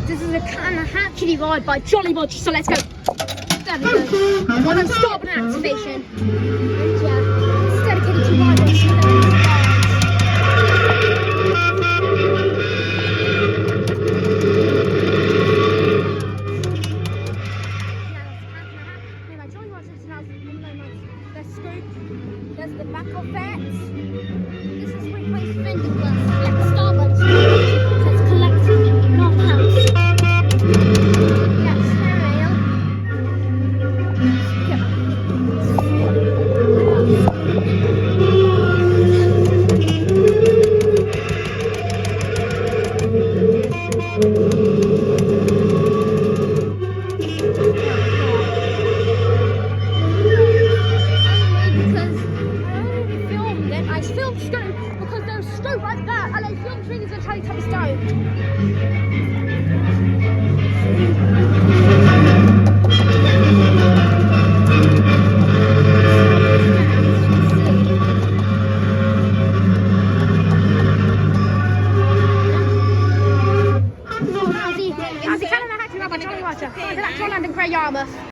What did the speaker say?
This is a Hat Kiddie Ride by Jolly Roger, so let's go. There we go. We're going to start with an activation. And yeah, it's dedicated to riders. There's the back of that. This is where you place finger glass, like Starbucks. So it's collecting knockouts. Yeah, stereo. I filmed Scoop because there's Scoop like that, and I filmed things and trying to take Scoop. How's he? How's he? Can I have to grab a Johnny Roger? Joyland I, Yarmouth.